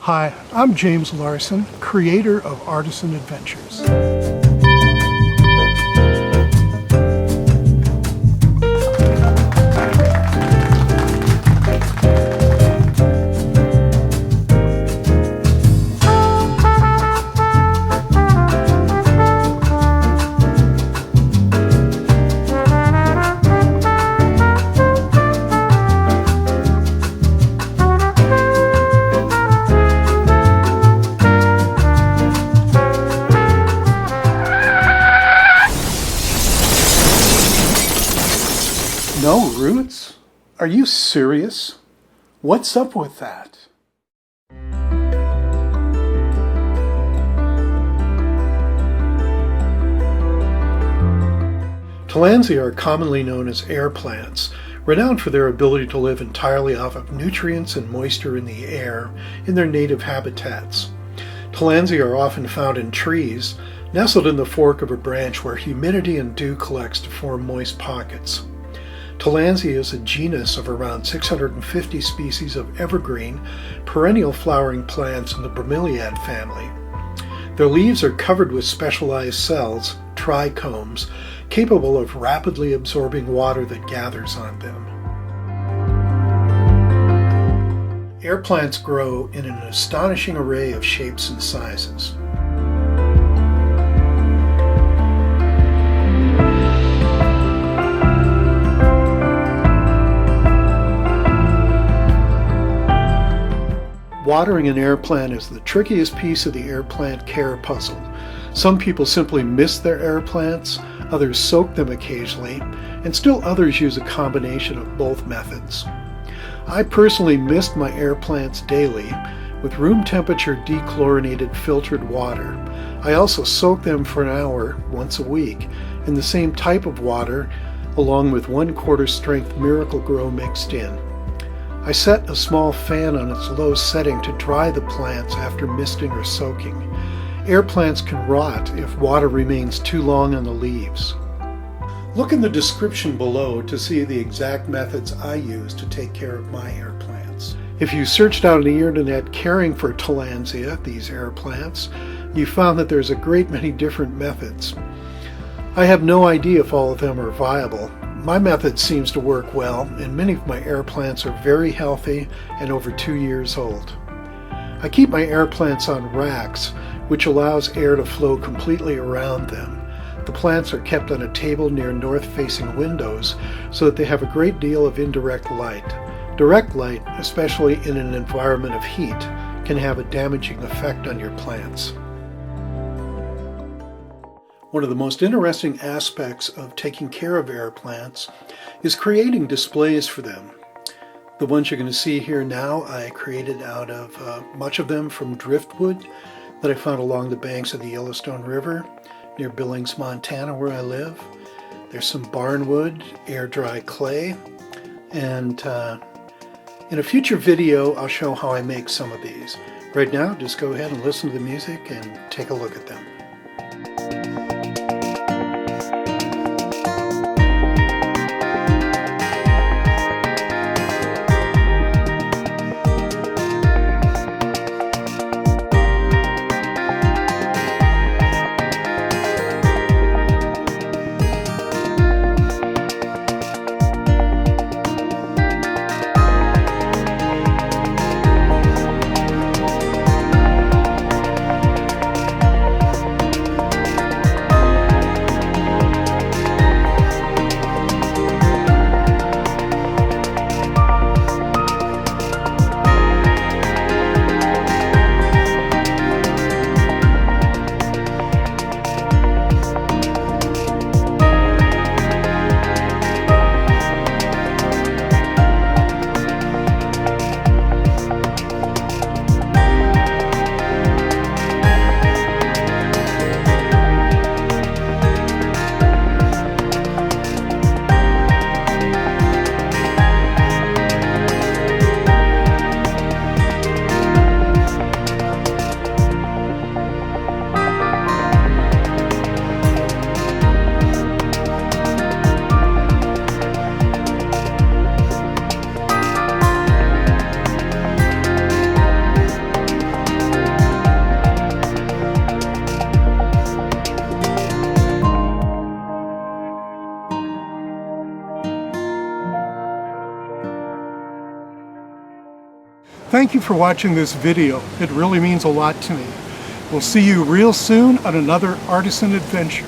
Hi, I'm James Larson, creator of Artisan Adventures. No roots? Are you serious? What's up with that? Tillandsia are commonly known as air plants, renowned for their ability to live entirely off of nutrients and moisture in the air in their native habitats. Tillandsia are often found in trees, nestled in the fork of a branch where humidity and dew collects to form moist pockets. Tillandsia is a genus of around 650 species of evergreen, perennial flowering plants in the bromeliad family. Their leaves are covered with specialized cells, trichomes, capable of rapidly absorbing water that gathers on them. Air plants grow in an astonishing array of shapes and sizes. Watering an air plant is the trickiest piece of the air plant care puzzle. Some people simply mist their air plants, others soak them occasionally, and still others use a combination of both methods. I personally mist my air plants daily with room temperature dechlorinated filtered water. I also soak them for an hour once a week in the same type of water, along with 1/4 strength Miracle-Gro mixed in. I set a small fan on its low setting to dry the plants after misting or soaking. Air plants can rot if water remains too long on the leaves. Look in the description below to see the exact methods I use to take care of my air plants. If you searched out on the internet caring for Tillandsia, these air plants, you found that there's a great many different methods. I have no idea if all of them are viable. My method seems to work well, and many of my air plants are very healthy and over 2 years old. I keep my air plants on racks, which allows air to flow completely around them. The plants are kept on a table near north-facing windows so that they have a great deal of indirect light. Direct light, especially in an environment of heat, can have a damaging effect on your plants. One of the most interesting aspects of taking care of air plants is creating displays for them. The ones you're going to see here now, I created out of much of them from driftwood that I found along the banks of the Yellowstone River near Billings, Montana, where I live. There's some barnwood, air-dry clay, and in a future video I'll show how I make some of these. Right now, just go ahead and listen to the music and take a look at them. Thank you for watching this video. It really means a lot to me. We'll see you real soon on another Artisan adventure.